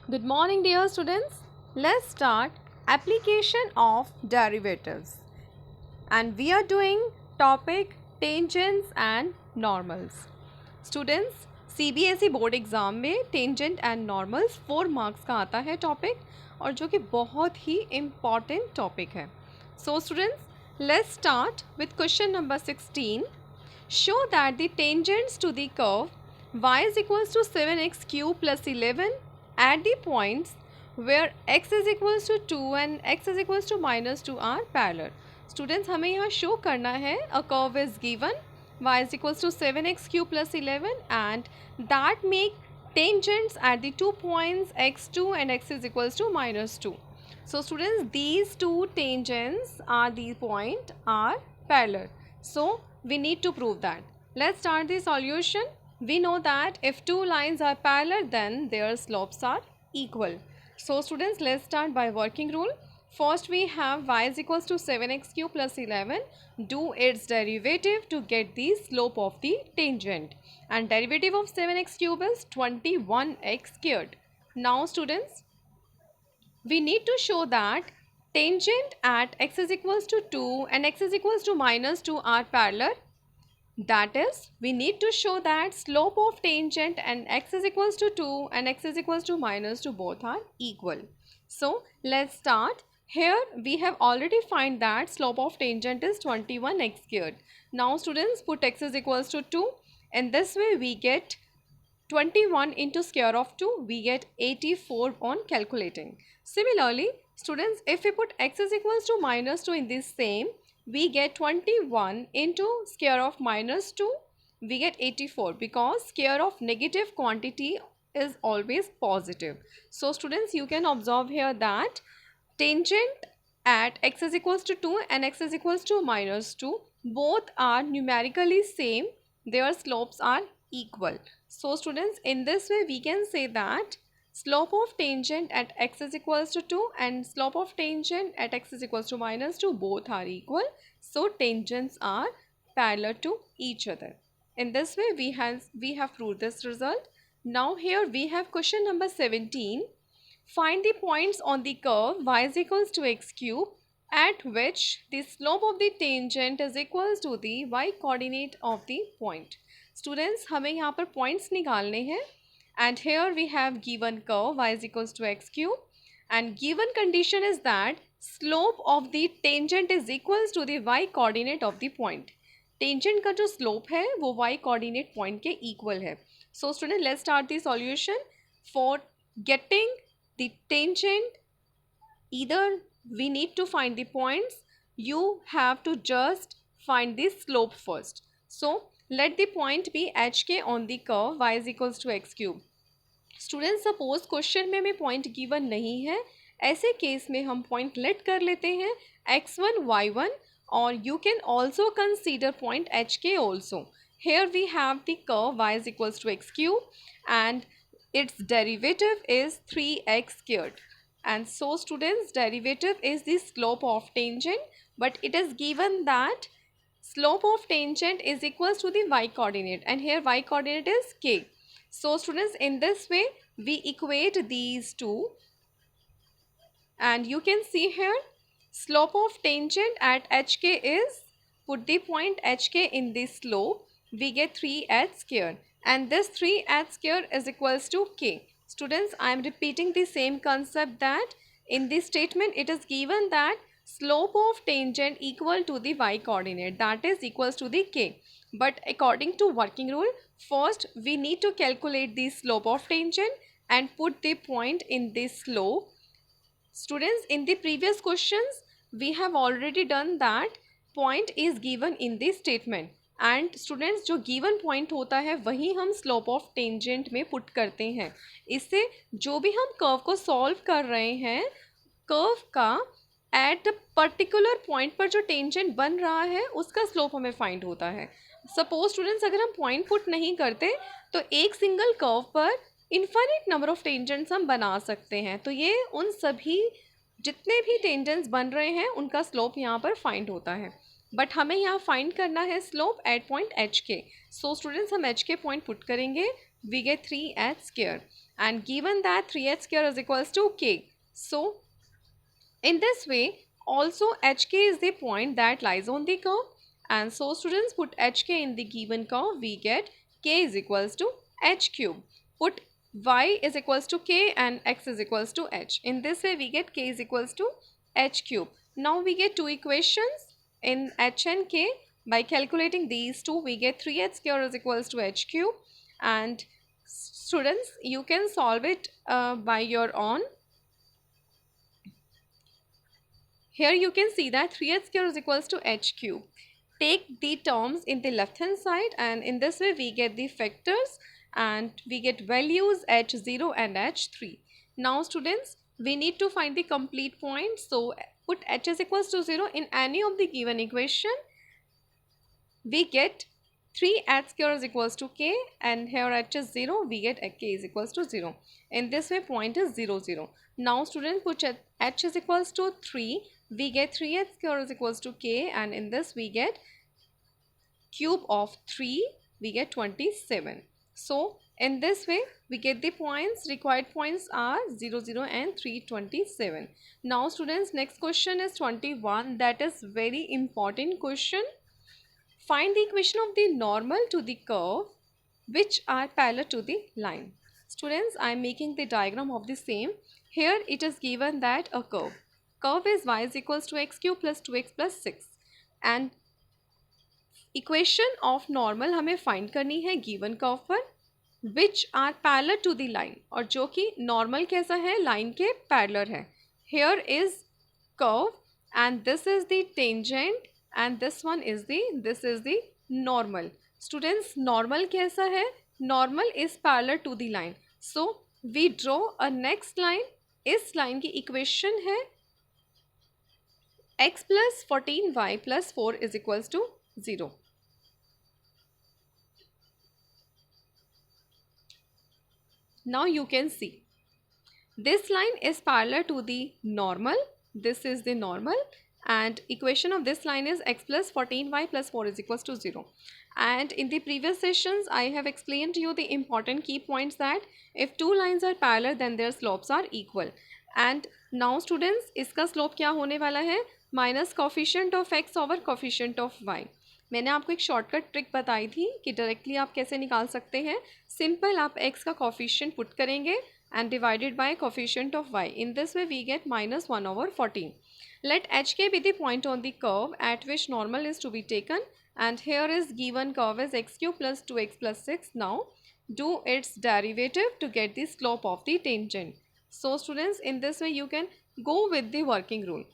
Good morning, dear students. Let's start application of derivatives. And we are doing topic tangents and normals. Students, CBSE board exam में tangent and normals 4 marks का आता है topic और जो कि बहुत ही important topic है. So students, let's start with question number 16. Show that the tangents to the curve y is equals to 7x cube plus 11 at the points where x is equals to 2 and x is equals to minus 2 are parallel. Students, हमें यहाँ show करना है a curve is given y is equals to 7x cube plus 11 and that make tangents at the 2 points x2 and x is equals to minus 2. So students, these two tangents are the point are parallel. So we need to prove that. Let's start the solution. We know that if two lines are parallel, then their slopes are equal. So students, let's start by working rule. First we have y is equals to 7x cube plus 11. Do its derivative to get the slope of the tangent. And derivative of 7x cube is 21x squared. Now students, we need to show that tangent at x is equals to 2 and x is equals to minus 2 are parallel. That is, we need to show that slope of tangent and x is equals to 2 and x is equals to minus 2 both are equal. So, let's start. Here we have already find that slope of tangent is 21x squared. Now students, put x is equals to 2. In this way we get 21 into square of 2, we get 84 on calculating. Similarly, students, if we put x is equals to minus 2 in this same, we get 21 into square of minus 2, we get 84 because square of negative quantity is always positive. So students, you can observe here that tangent at x is equals to 2 and x is equals to minus 2, both are numerically same, their slopes are equal. So students, in this way we can say that slope of tangent at x is equals to 2 and slope of tangent at x is equals to minus 2 both are equal. So tangents are parallel to each other. In this way we have proved this result. Now here we have question number 17. Find the points on the curve y is equals to x cube at which the slope of the tangent is equals to the y coordinate of the point. Students, हमें यहाँ पर points निकालने हैं and here we have given curve y is equals to x cube and given condition is that slope of the tangent is equals to the y coordinate of the point. Tangent का जो slope है वो y coordinate point के equal है. So student, let's start the solution. For getting the tangent, either we need to find the points, you have to just find the slope first. So let the point be hk on the curve y is equals to x cube. Students, suppose question में point given नहीं है, ऐसे case में हम point let कर लेते हैं x1 y1 और you can also consider point hk also. Here we have the curve y is equals to x cube and its derivative is 3x squared. And so students, derivative is the slope of tangent, but it is given that slope of tangent is equals to the y coordinate and here y coordinate is k. So students, in this way we equate these two and you can see here slope of tangent at hk is, put the point hk in this slope, we get 3h square and this 3h square is equals to k. Students, I am repeating the same concept that in this statement it is given that slope of tangent equal to the y coordinate, that is equals to the k. But according to working rule, first we need to calculate the slope of tangent and put the point in this slope. Students, in the previous questions we have already done that point is given in this statement and students, जो given point होता है वही हम slope of tangent में put करते हैं. इससे जो भी हम curve को solve कर रहे हैं, curve का at the particular point पर जो tangent बन रहा है उसका slope हमें find होता है. Suppose students, अगर हम point put नहीं करते तो एक single curve पर इन्फाइनाइट नंबर ऑफ टेंजेंट्स हम बना सकते हैं. तो ये उन सभी जितने भी टेंजेंट्स बन रहे हैं उनका स्लोप यहाँ पर फाइंड होता है, बट हमें यहाँ फाइंड करना है slope eight point H K. So students, हम एच के पॉइंट पुट करेंगे, we get 3h square and given that 3h square is equals to k. So in this way, also hk is the point that lies on the curve, and so students put hk in the given curve, we get k is equals to h cube. Put y is equals to k and x is equals to h. In this way, we get k is equals to h cube. Now we get two equations in h and k. By calculating these two, we get 3h square is equals to h cube, and students, you can solve it by your own. Here you can see that 3h square is equals to h cube. Take the terms in the left hand side, and in this way we get the factors and we get values h0 and h3. Now students, we need to find the complete point. So put h is equals to 0 in any of the given equation. We get 3h square is equals to k, and here h is 0, we get k is equals to 0. In this way, point is 0, 0. Now student, put h is equals to 3, we get 3h square is equals to k, and in this we get cube of 3, we get 27. So in this way, we get the points. Required points are 0, 0 and 327. Now students, next question is 21. That is very important question. Find the equation of the normal to the curve which are parallel to the line. Students, I am making the diagram of the same. Here it is given that a curve is y is equals to x cube plus 2x plus 6, and equation of normal हमें find करनी है given curve पर which are parallel to the line, और जो कि normal कैसा है, line के parallel है. Here is curve and this is the tangent and this is the normal. Students, normal कैसा है, normal is parallel to the line. So we draw a next line. इस line की equation है x plus 14y plus 4 is equals to 0. Now you can see this line is parallel to the normal. This is the normal, and equation of this line is x plus 14y plus 4 is equals to 0. And in the previous sessions, I have explained to you the important key points that if two lines are parallel, then their slopes are equal. And now students, इसका slope क्या होने वाला है, minus coefficient of x over coefficient of y. मैंने आपको एक shortcut trick बताई थी कि डायरेक्टली आप कैसे निकाल सकते हैं. सिंपल, आप x का कोफिशिएंट पुट करेंगे and divided by coefficient of y. In this way we get minus 1 over 14. Let hk be the point on the curve at which normal is to be taken, and here is given curve is x cube plus 2x plus 6. Now do its derivative to get the slope of the tangent. So students, in this way you can go with the working rule.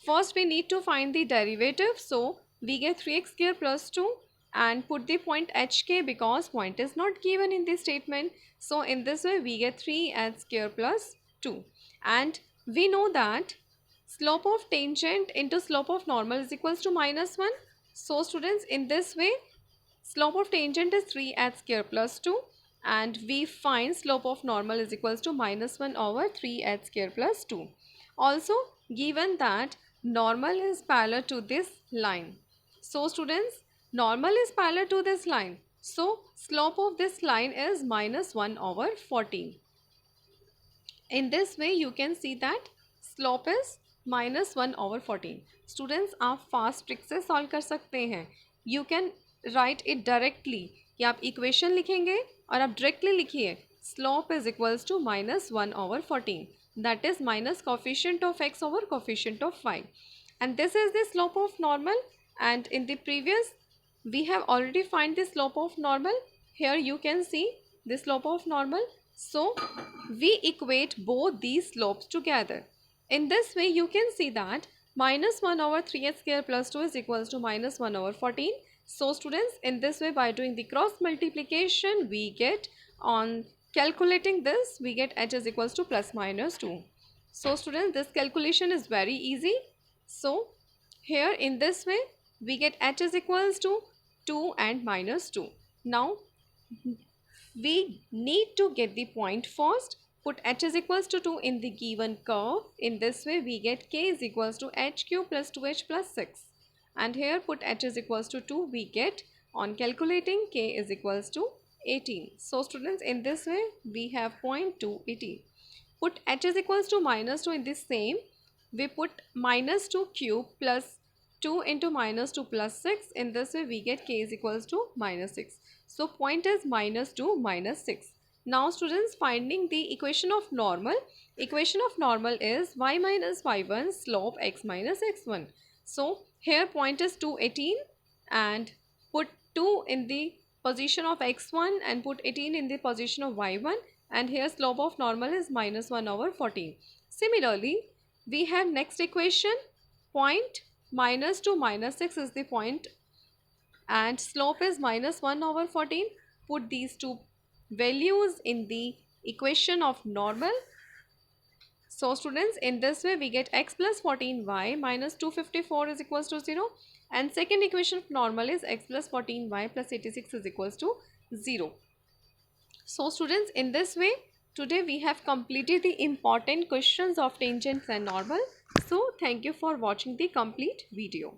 First we need to find the derivative. So we get 3x square plus 2 and put the point hk because point is not given in this statement. So in this way we get 3h square plus 2, and we know that slope of tangent into slope of normal is equals to minus 1. So students, in this way slope of tangent is 3h square plus 2, and we find slope of normal is equals to minus 1 over 3h square plus 2. Also given that normal is parallel to this line. So students, normal is parallel to this line. So slope of this line is minus 1 over 14. In this way you can see that slope is minus 1 over 14. Students, आप fast trick से solve कर सकते हैं. You can write it directly. कि आप equation लिखेंगे और आप directly लिखिए slope is equals to minus 1 over 14. That is minus coefficient of x over coefficient of y. And this is the slope of normal. And in the previous, we have already find the slope of normal. Here you can see the slope of normal. So we equate both these slopes together. In this way you can see that minus 1 over 3h square plus 2 is equals to minus 1 over 14. So students, in this way by doing the cross multiplication, we get, on calculating this, we get h is equals to plus minus 2. So students, this calculation is very easy. So here in this way we get h is equals to 2 and minus 2. Now we need to get the point first. Put h is equals to 2 in the given curve. In this way we get k is equals to h cube plus 2h plus 6. And here put h is equals to 2, we get, on calculating, k is equals to 18. So students, in this way we have point 2, 18. Put h is equals to minus 2 in this same. We put minus 2 cube plus 2 into minus 2 plus 6. In this way we get k is equals to minus 6. So point is minus 2 minus 6. Now students, finding the equation of normal. Equation of normal is y minus y1 slope x minus x1. So here point is 218 and put 2 in the position of x1 and put 18 in the position of y1, and here slope of normal is minus 1 over 14. Similarly, we have next equation, point minus 2 minus 6 is the point and slope is minus 1 over 14. Put these two values in the equation of normal. So students, in this way we get x plus 14y minus 254 is equals to 0, and second equation of normal is x plus 14y plus 86 is equals to 0. So students, in this way today we have completed the important questions of tangents and normal. So thank you for watching the complete video.